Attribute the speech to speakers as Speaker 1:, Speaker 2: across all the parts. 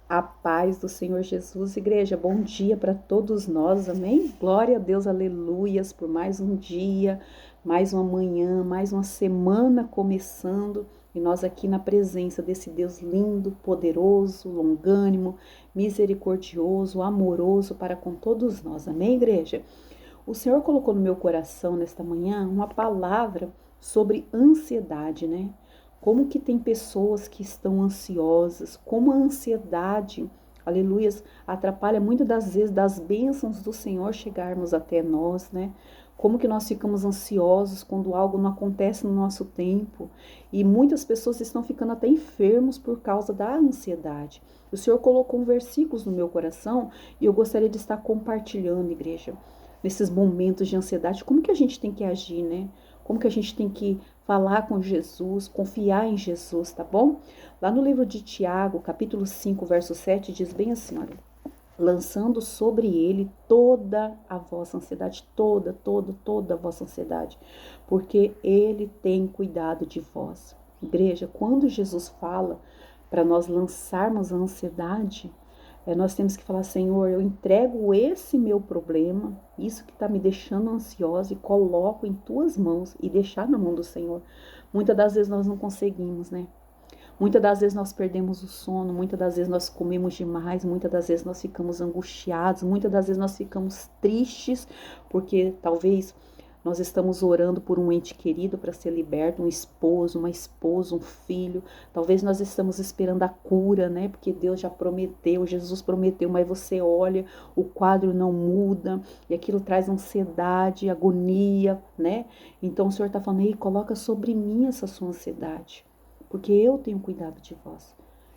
Speaker 1: A paz do Senhor Jesus, igreja, bom dia para todos nós, amém? Glória a Deus, aleluias, por mais um dia, mais uma manhã, mais uma semana começando, e nós aqui na presença desse Deus lindo, poderoso, longânimo, misericordioso, amoroso para com todos nós, amém, igreja? O Senhor colocou no meu coração nesta manhã uma palavra sobre ansiedade, né? Como que tem pessoas que estão ansiosas, como a ansiedade, aleluias, atrapalha muitas das vezes das bênçãos do Senhor chegarmos até nós, né? Como que nós ficamos ansiosos quando algo não acontece no nosso tempo. E muitas pessoas estão ficando até enfermos por causa da ansiedade. O Senhor colocou versículos no meu coração e eu gostaria de estar compartilhando, igreja, nesses momentos de ansiedade, como que a gente tem que agir, né? Como que a gente tem que falar com Jesus, confiar em Jesus, tá bom? Lá no livro de Tiago, capítulo 5, verso 7, diz bem assim, olha, lançando sobre ele toda a vossa ansiedade, toda a vossa ansiedade, porque ele tem cuidado de vós. Igreja, quando Jesus fala para nós lançarmos a ansiedade, nós temos que falar, Senhor, eu entrego esse meu problema, isso que está me deixando ansiosa e coloco em tuas mãos e deixar na mão do Senhor. Muitas das vezes nós não conseguimos, né? Muitas das vezes nós perdemos o sono, muitas das vezes nós comemos demais, muitas das vezes nós ficamos angustiados, muitas das vezes nós ficamos tristes, porque talvez nós estamos orando por um ente querido para ser liberto, um esposo, uma esposa, um filho. Talvez nós estamos esperando a cura, né? Porque Deus já prometeu, Jesus prometeu, mas você olha, o quadro não muda e aquilo traz ansiedade, agonia, né? Então o Senhor está falando, ei, coloca sobre mim essa sua ansiedade, porque eu tenho cuidado de vós.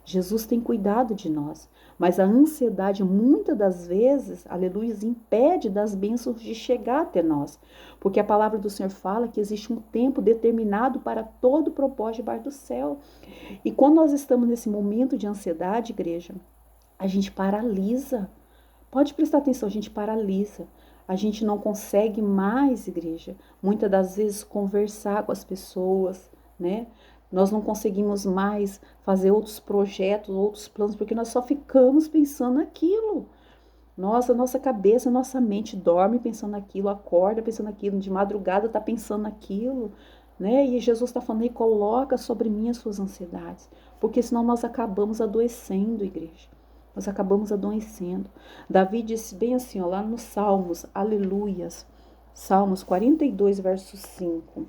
Speaker 1: Jesus tem cuidado de nós, mas a ansiedade muitas das vezes, aleluia, impede das bênçãos de chegar até nós, porque a palavra do Senhor fala que existe um tempo determinado para todo propósito debaixo do céu. E quando nós estamos nesse momento de ansiedade, igreja, a gente paralisa. Pode prestar atenção, a gente paralisa. A gente não consegue mais, igreja, muitas das vezes conversar com as pessoas, né? Nós não conseguimos mais fazer outros projetos, outros planos, porque nós só ficamos pensando naquilo. Nossa cabeça, nossa mente dorme pensando naquilo, acorda pensando naquilo, de madrugada está pensando naquilo, né? E Jesus está falando aí, coloca sobre mim as suas ansiedades, porque senão nós acabamos adoecendo, igreja. Nós acabamos adoecendo. Davi disse bem assim, ó, lá nos Salmos, aleluias, Salmos 42, verso 5.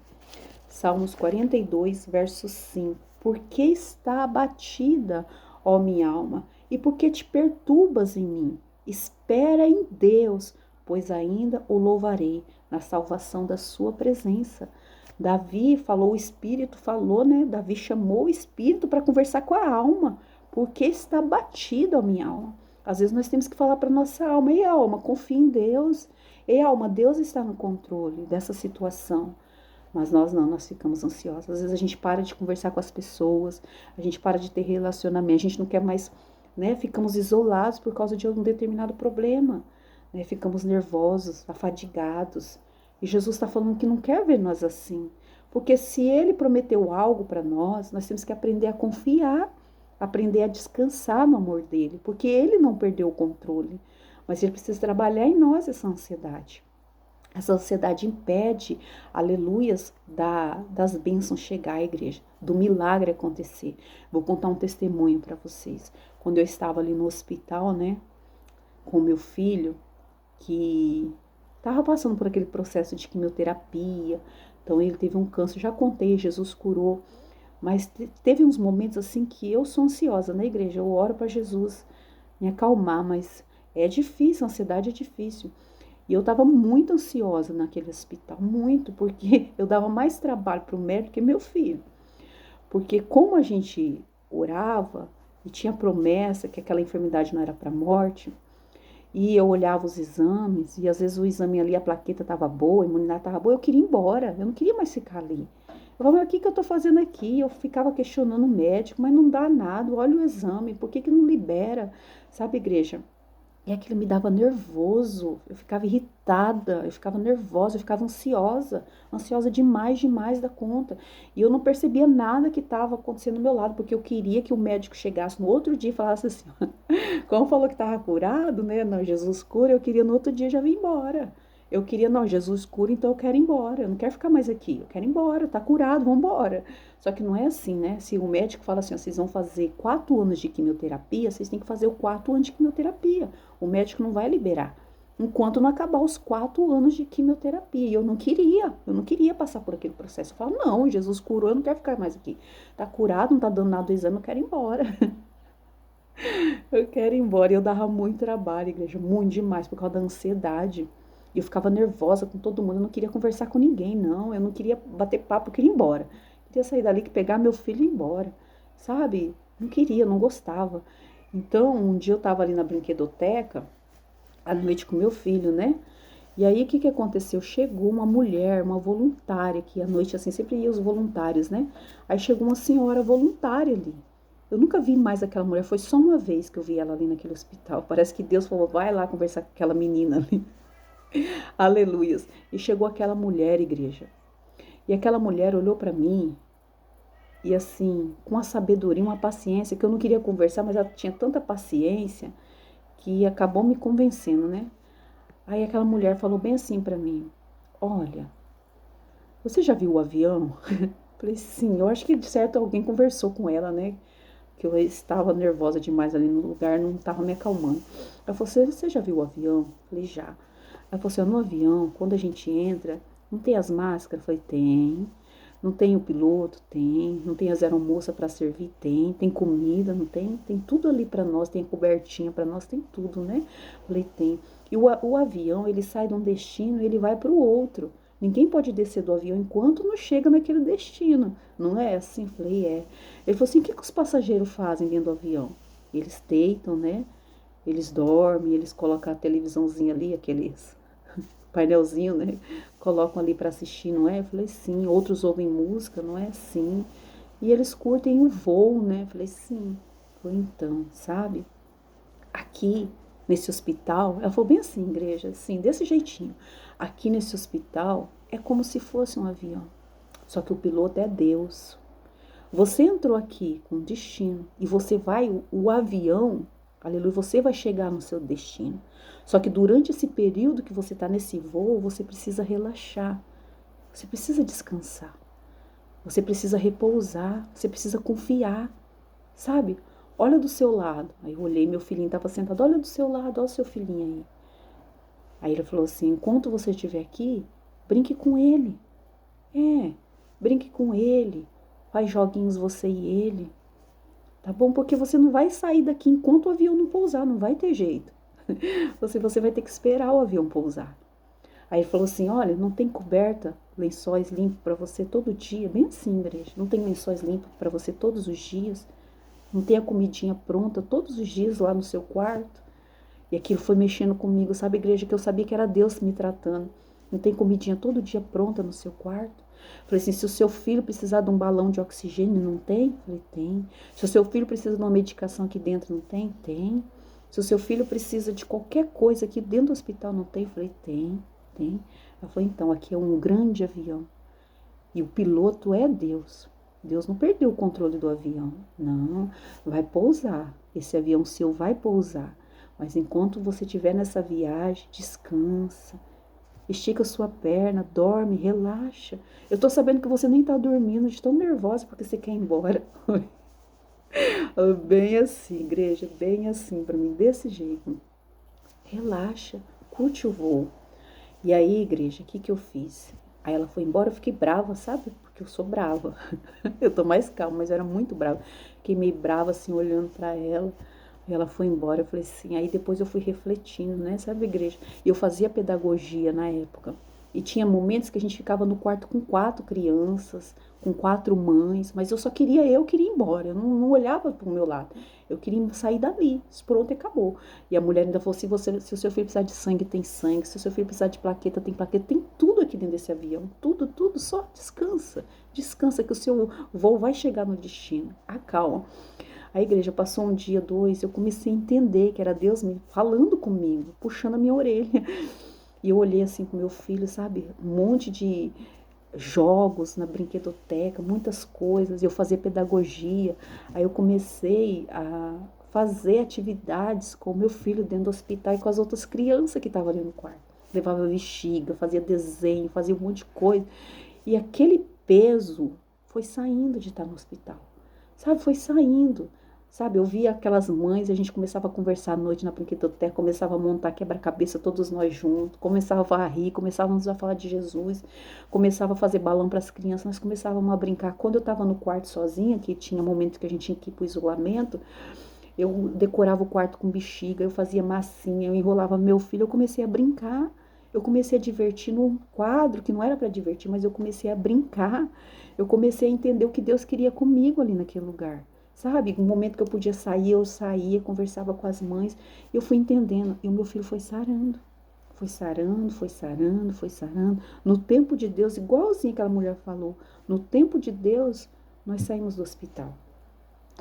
Speaker 1: Salmos 42, verso 5. Por que está abatida, ó minha alma? E por que te perturbas em mim? Espera em Deus, pois ainda o louvarei na salvação da sua presença. Davi falou, o Espírito falou, né? Davi chamou o Espírito para conversar com a alma. Por que está abatida, ó minha alma? Às vezes nós temos que falar para nossa alma, ei alma, confia em Deus. Ei alma, Deus está no controle dessa situação. Mas nós não, nós ficamos ansiosos. Às vezes a gente para de conversar com as pessoas, a gente para de ter relacionamento, a gente não quer mais, né? Ficamos isolados por causa de um determinado problema, né? Ficamos nervosos, afadigados. E Jesus está falando que não quer ver nós assim. Porque se Ele prometeu algo para nós temos que aprender a confiar, aprender a descansar no amor dEle, porque Ele não perdeu o controle. Mas Ele precisa trabalhar em nós essa ansiedade. Essa ansiedade impede, aleluias, das bênçãos chegar à igreja, do milagre acontecer. Vou contar um testemunho para vocês. Quando eu estava ali no hospital, né, com meu filho, que estava passando por aquele processo de quimioterapia, então ele teve um câncer, já contei, Jesus curou, mas teve uns momentos assim que eu sou ansiosa na igreja, eu oro para Jesus me acalmar, mas é difícil, a ansiedade é difícil. E eu estava muito ansiosa naquele hospital, muito, porque eu dava mais trabalho para o médico que meu filho. Porque como a gente orava e tinha promessa que aquela enfermidade não era para morte, e eu olhava os exames, e às vezes o exame ali, a plaqueta estava boa, a imunidade estava boa, eu queria ir embora, eu não queria mais ficar ali. Eu falava, mas o que eu estou fazendo aqui? Eu ficava questionando o médico, mas não dá nada, olha o exame, por que não libera? Sabe, igreja? E aquilo me dava nervoso, eu ficava irritada, eu ficava nervosa, eu ficava ansiosa, ansiosa demais, demais da conta. E eu não percebia nada que estava acontecendo do meu lado, porque eu queria que o médico chegasse no outro dia e falasse assim, como falou que estava curado, né? Não, Jesus cura, eu queria no outro dia já vir embora. Eu queria, não, Jesus cura, então eu quero ir embora. Eu não quero ficar mais aqui, eu quero ir embora, tá curado, vamos embora. Só que não é assim, né? Se o médico fala assim, ó, vocês vão fazer 4 anos de quimioterapia, vocês têm que fazer o 4 anos de quimioterapia. O médico não vai liberar enquanto não acabar os 4 anos de quimioterapia. E eu não queria passar por aquele processo. Eu falo, não, Jesus curou, eu não quero ficar mais aqui. Tá curado, não tá dando nada do exame, eu quero ir embora. Eu quero ir embora. E eu dava muito trabalho, igreja, muito demais, por causa da ansiedade. E eu ficava nervosa com todo mundo, eu não queria conversar com ninguém, não. Eu não queria bater papo, eu queria ir embora. Eu queria sair dali, que pegar meu filho e ir embora, sabe? Não queria, não gostava. Então, um dia eu tava ali na brinquedoteca, à noite com meu filho, né? E aí, o que que aconteceu? Chegou uma mulher, uma voluntária, que à noite, assim, sempre ia os voluntários, né? Aí chegou uma senhora voluntária ali. Eu nunca vi mais aquela mulher, foi só uma vez que eu vi ela ali naquele hospital. Parece que Deus falou, vai lá conversar com aquela menina ali. Aleluias. E chegou aquela mulher, igreja. E aquela mulher olhou para mim e assim, com uma sabedoria, uma paciência, que eu não queria conversar, mas ela tinha tanta paciência que acabou me convencendo, né? Aí aquela mulher falou bem assim para mim: olha, você já viu o avião? Falei, sim, eu acho que de certo alguém conversou com ela, né? Que eu estava nervosa demais ali no lugar, não estava me acalmando. Ela falou, você já viu o avião? Falei, já. Ela falou assim, no avião, quando a gente entra, não tem as máscaras? Falei, tem. Não tem o piloto? Tem. Não tem as aeromoças para servir? Tem. Tem comida? Não tem? Tem tudo ali para nós, tem cobertinha para nós, tem tudo, né? Falei, tem. E o avião, ele sai de um destino e ele vai para o outro. Ninguém pode descer do avião enquanto não chega naquele destino. Não é assim? Falei, é. Ele falou assim, o que os passageiros fazem dentro do avião? Eles deitam, né? Eles dormem, eles colocam a televisãozinha ali, aqueles painelzinho, né? Colocam ali para assistir, não é? Eu falei, sim. Outros ouvem música, não é? Sim. E eles curtem o voo, né? Eu falei, sim. Foi então, sabe? Aqui, nesse hospital, ela falou bem assim, igreja, assim, desse jeitinho. Aqui nesse hospital é como se fosse um avião. Só que o piloto é Deus. Você entrou aqui com destino e você vai, o avião, aleluia, você vai chegar no seu destino. Só que durante esse período que você está nesse voo, você precisa relaxar, você precisa descansar, você precisa repousar, você precisa confiar, sabe? Olha do seu lado. Aí eu olhei, meu filhinho estava sentado, olha do seu lado, olha o seu filhinho aí. Aí ele falou assim, enquanto você estiver aqui, brinque com ele. É, brinque com ele. Faz joguinhos você e ele. Tá bom? Porque você não vai sair daqui enquanto o avião não pousar, não vai ter jeito. Você vai ter que esperar o avião pousar. Aí ele falou assim, olha, não tem coberta, lençóis limpos para você todo dia. Bem assim, igreja. Não tem lençóis limpos para você todos os dias. Não tem a comidinha pronta todos os dias lá no seu quarto. E aquilo foi mexendo comigo, sabe, igreja, que eu sabia que era Deus me tratando. Não tem comidinha todo dia pronta no seu quarto? Falei assim, se o seu filho precisar de um balão de oxigênio, não tem? Falei, tem. Se o seu filho precisa de uma medicação aqui dentro, não tem? Tem. Se o seu filho precisa de qualquer coisa aqui dentro do hospital, não tem? Falei, tem, tem. Ela falou, então, aqui é um grande avião. E o piloto é Deus. Deus não perdeu o controle do avião. Não, vai pousar. Esse avião seu vai pousar. Mas enquanto você estiver nessa viagem, descansa. Estica sua perna, dorme, relaxa. Eu tô sabendo que você nem tá dormindo, de tão nervosa porque você quer ir embora. Bem assim, igreja, bem assim, pra mim, desse jeito. Relaxa, curte o voo. E aí, igreja, o que que eu fiz? Aí ela foi embora, eu fiquei brava, sabe? Porque eu sou brava. Eu tô mais calma, mas eu era muito brava. Fiquei meio brava, assim, olhando pra ela. E ela foi embora, eu falei assim, aí depois eu fui refletindo, né, sabe, igreja? E eu fazia pedagogia na época. E tinha momentos que a gente ficava no quarto com 4 crianças, com 4 mães, mas eu queria ir embora, eu não olhava pro meu lado. Eu queria sair dali, pronto e acabou. E a mulher ainda falou assim, se o seu filho precisar de sangue, tem sangue, se o seu filho precisar de plaqueta, tem plaqueta, tem tudo aqui dentro desse avião, tudo, tudo, só descansa. Descansa que o seu voo vai chegar no destino. Acalma. A igreja passou um dia, dois, eu comecei a entender que era Deus me falando comigo, puxando a minha orelha. E eu olhei assim pro meu filho, sabe? Um monte de jogos na brinquedoteca, muitas coisas. Eu fazia pedagogia. Aí eu comecei a fazer atividades com o meu filho dentro do hospital e com as outras crianças que estavam ali no quarto. Levava bexiga, fazia desenho, fazia um monte de coisa. E aquele peso foi saindo de estar no hospital. Sabe, foi saindo. Sabe, eu via aquelas mães, a gente começava a conversar à noite na brinquedoteca, começava a montar quebra-cabeça todos nós juntos, começava a rir, começávamos a falar de Jesus, começava a fazer balão para as crianças, nós começávamos a brincar. Quando eu estava no quarto sozinha, que tinha momentos que a gente tinha que ir para o isolamento, eu decorava o quarto com bexiga, eu fazia massinha, eu enrolava meu filho, eu comecei a brincar. Eu comecei a divertir num quadro que não era para divertir, mas eu comecei a brincar. Eu comecei a entender o que Deus queria comigo ali naquele lugar. Sabe? No momento que eu podia sair, eu saía, conversava com as mães. Eu fui entendendo. E o meu filho foi sarando. Foi sarando, foi sarando, foi sarando. No tempo de Deus, igualzinho aquela mulher falou, no tempo de Deus, nós saímos do hospital.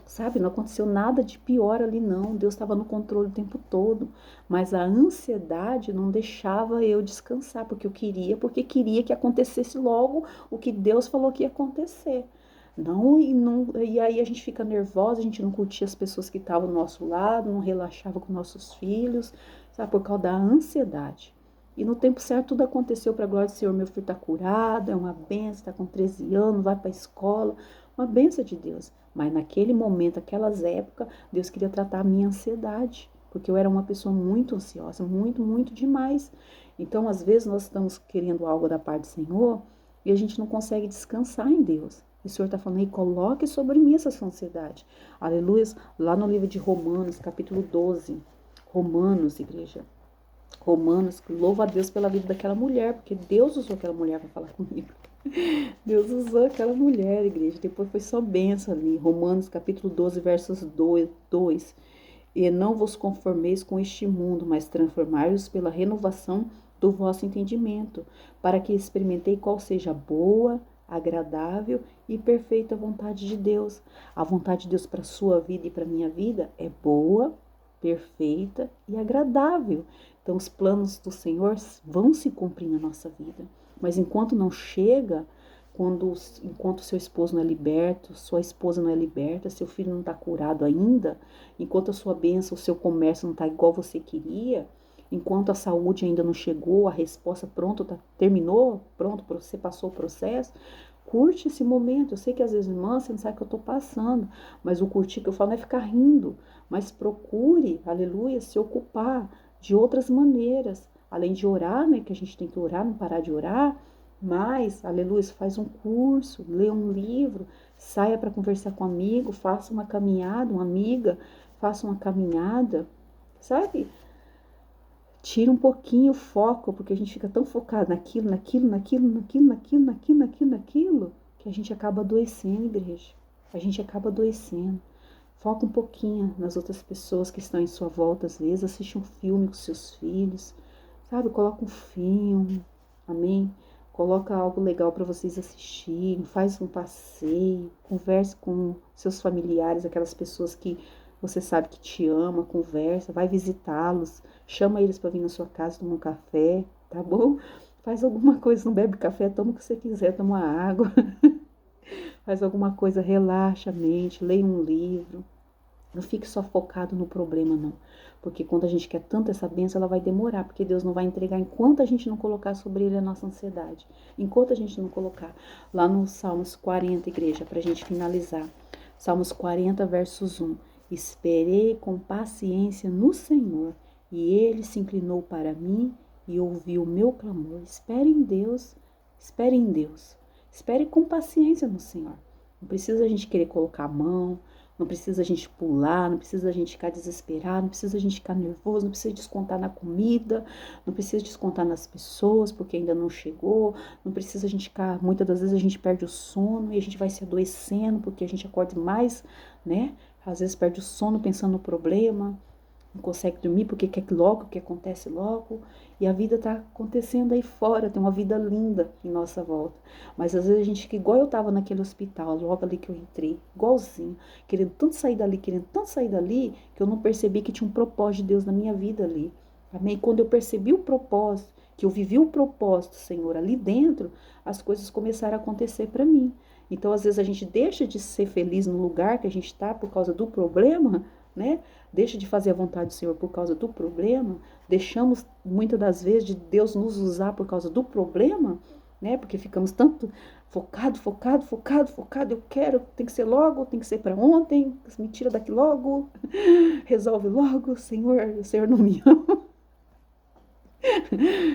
Speaker 1: Sabe, não aconteceu nada de pior ali não, Deus estava no controle o tempo todo, mas a ansiedade não deixava eu descansar, porque queria que acontecesse logo o que Deus falou que ia acontecer. Não, e aí a gente fica nervosa, a gente não curtia as pessoas que estavam ao nosso lado, não relaxava com nossos filhos, sabe, por causa da ansiedade. E no tempo certo tudo aconteceu para a glória do Senhor. Meu filho está curado, é uma benção, está com 13 anos, vai para a escola, uma benção de Deus. Mas naquele momento, aquelas épocas, Deus queria tratar a minha ansiedade, porque eu era uma pessoa muito ansiosa, muito, muito demais. Então, às vezes, nós estamos querendo algo da parte do Senhor e a gente não consegue descansar em Deus. E o Senhor está falando aí, coloque sobre mim essa ansiedade. Aleluia. Lá no livro de Romanos, capítulo 12. Romanos, igreja. Romanos, louva a Deus pela vida daquela mulher, porque Deus usou aquela mulher para falar comigo. Deus usou aquela mulher, igreja. Depois foi só bênção ali. Romanos capítulo 12, versos 2. E não vos conformeis com este mundo, mas transformai-vos pela renovação do vosso entendimento, para que experimentei qual seja a boa, agradável e perfeita vontade de Deus. A vontade de Deus para a sua vida e para a minha vida é boa, perfeita e agradável. Então, os planos do Senhor vão se cumprir na nossa vida. Mas enquanto não chega, enquanto seu esposo não é liberto, sua esposa não é liberta, seu filho não está curado ainda, enquanto a sua bênção, o seu comércio não está igual você queria, enquanto a saúde ainda não chegou, a resposta terminou, pronto, você passou o processo, curte esse momento. Eu sei que às vezes, irmã, você não sabe o que eu estou passando, mas o curtir que eu falo não é ficar rindo, mas procure, aleluia, se ocupar de outras maneiras, além de orar, né, que a gente tem que orar, não parar de orar, mas, aleluia, faz um curso, lê um livro, saia para conversar com um amigo, faça uma caminhada, uma amiga, faça uma caminhada, sabe? Tira um pouquinho o foco, porque a gente fica tão focado naquilo, que a gente acaba adoecendo, igreja. A gente acaba adoecendo. Foca um pouquinho nas outras pessoas que estão em sua volta, às vezes. Assiste um filme com seus filhos, sabe? Coloca um filme, amém? Coloca algo legal para vocês assistirem, faz um passeio, converse com seus familiares, aquelas pessoas que você sabe que te ama, conversa, vai visitá-los, chama eles para vir na sua casa tomar um café, tá bom? Faz alguma coisa, não bebe café, toma o que você quiser, toma água. Faz alguma coisa, relaxa a mente, leia um livro. Não fique só focado no problema, não. Porque quando a gente quer tanto essa bênção, ela vai demorar, porque Deus não vai entregar enquanto a gente não colocar sobre ele a nossa ansiedade. Enquanto a gente não colocar. Lá no Salmos 40, igreja, pra gente finalizar. Salmos 40, versos 1. Esperei com paciência no Senhor, e ele se inclinou para mim e ouviu o meu clamor. Espere em Deus, espere em Deus. Espere com paciência no Senhor. Não precisa a gente querer colocar a mão, não precisa a gente pular, não precisa a gente ficar desesperado, não precisa a gente ficar nervoso, não precisa descontar na comida, não precisa descontar nas pessoas porque ainda não chegou, não precisa a gente ficar, muitas das vezes a gente perde o sono e a gente vai se adoecendo porque a gente acorda mais, né? Às vezes perde o sono pensando no problema. não consegue dormir porque quer logo que acontece logo. E a vida tá acontecendo aí fora, tem uma vida linda em nossa volta. Mas às vezes a gente fica igual eu tava naquele hospital, logo ali que eu entrei, igualzinho, querendo tanto sair dali, que eu não percebi que tinha um propósito de Deus na minha vida ali. Amém? E quando eu percebi o propósito, que eu vivi o propósito, Senhor, ali dentro, as coisas começaram a acontecer para mim. Então, às vezes a gente deixa de ser feliz no lugar que a gente está por causa do problema, né? Deixa de fazer a vontade do Senhor por causa do problema, deixamos muitas das vezes de Deus nos usar por causa do problema, né? Porque ficamos tanto focado, eu quero, tem que ser logo, tem que ser para ontem, me tira daqui logo, resolve logo, Senhor, o Senhor não me ama,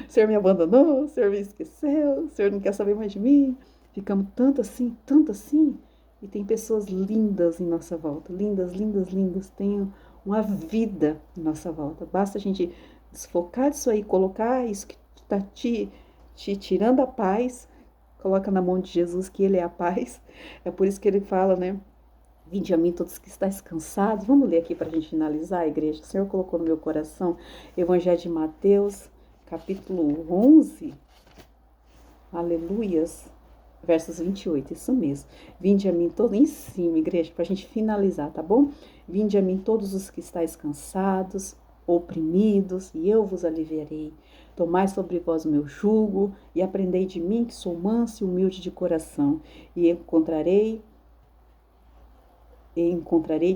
Speaker 1: o Senhor me abandonou, o Senhor me esqueceu, o Senhor não quer saber mais de mim. Ficamos tanto assim, e tem pessoas lindas em nossa volta, lindas, lindas, lindas, tem uma vida em nossa volta. Basta a gente desfocar disso aí, colocar isso que está te tirando a paz, coloca na mão de Jesus que Ele é a paz. É por isso que Ele fala, né? Vinde a mim todos que estáis cansados. Vamos ler aqui para a gente finalizar, igreja. O Senhor colocou no meu coração Evangelho de Mateus, capítulo 11. Aleluias. Versos 28, isso mesmo. Vinde a mim todos, em cima, igreja, para a gente finalizar, tá bom? Vinde a mim todos os que estáis cansados, oprimidos, e eu vos aliviarei. Tomai sobre vós o meu jugo, e aprendei de mim, que sou manso e humilde de coração, e encontrarei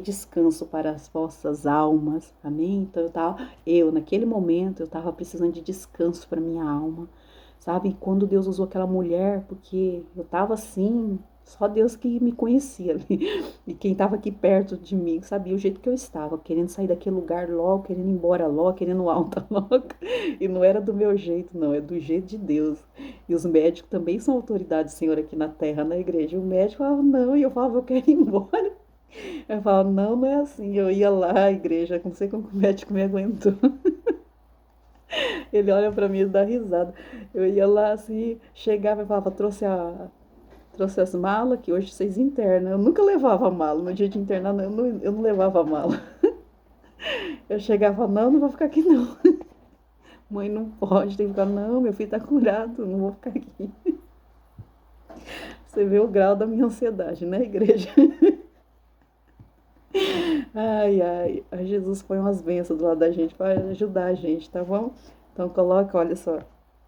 Speaker 1: descanso para as vossas almas. Amém? Então, naquele momento, eu estava precisando de descanso para minha alma. Sabe, quando Deus usou aquela mulher, porque eu tava assim, só Deus que me conhecia ali. E quem tava aqui perto de mim sabia o jeito que eu estava, querendo sair daquele lugar logo, querendo ir embora logo, querendo alta logo. E não era do meu jeito, não, é do jeito de Deus. E os médicos também são autoridades, Senhor, aqui na terra, na igreja. E o médico falava, não, e eu falava, eu quero ir embora. Eu falava, não, não é assim. Eu ia lá, à igreja, não sei como o médico me aguentou. Ele olha pra mim e dá risada. Eu ia lá assim, chegava e falava, trouxe as malas que hoje vocês internam. Eu nunca levava mala. No dia de internar, eu não levava mala. Eu chegava, não vou ficar aqui não. Mãe, não pode, tem que ficar, não, meu filho tá curado, não vou ficar aqui. Você vê o grau da minha ansiedade, né, igreja? Ai, ai, Jesus põe umas bênçãos do lado da gente para ajudar a gente, tá bom? Então coloca, olha só,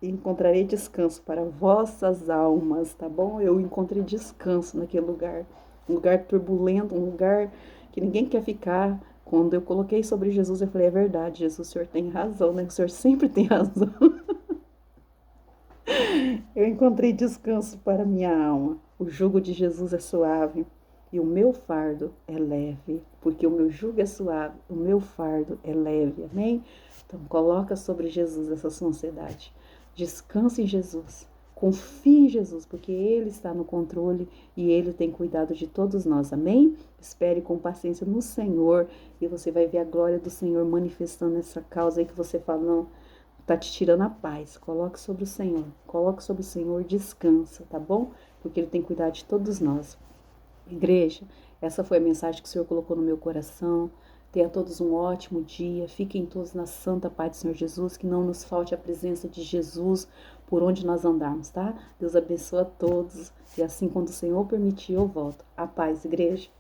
Speaker 1: encontrarei descanso para vossas almas, tá bom? Eu encontrei descanso naquele lugar, um lugar turbulento, um lugar que ninguém quer ficar. Quando eu coloquei sobre Jesus, eu falei, é verdade, Jesus, o Senhor tem razão, né? O Senhor sempre tem razão. Eu encontrei descanso para minha alma. O jugo de Jesus é suave e o meu fardo é leve, porque o meu jugo é suave, o meu fardo é leve, amém? Então coloca sobre Jesus essa sua ansiedade. Descanse em Jesus, confie em Jesus, porque Ele está no controle e Ele tem cuidado de todos nós, amém? Espere com paciência no Senhor e você vai ver a glória do Senhor manifestando essa causa aí que você fala, não, tá te tirando a paz. Coloque sobre o Senhor, descansa, tá bom? Porque Ele tem cuidado de todos nós. Igreja, essa foi a mensagem que o Senhor colocou no meu coração. Tenha todos um ótimo dia. Fiquem todos na santa paz do Senhor Jesus. Que não nos falte a presença de Jesus por onde nós andarmos, tá? Deus abençoe a todos. E assim, quando o Senhor permitir, eu volto. A paz, igreja.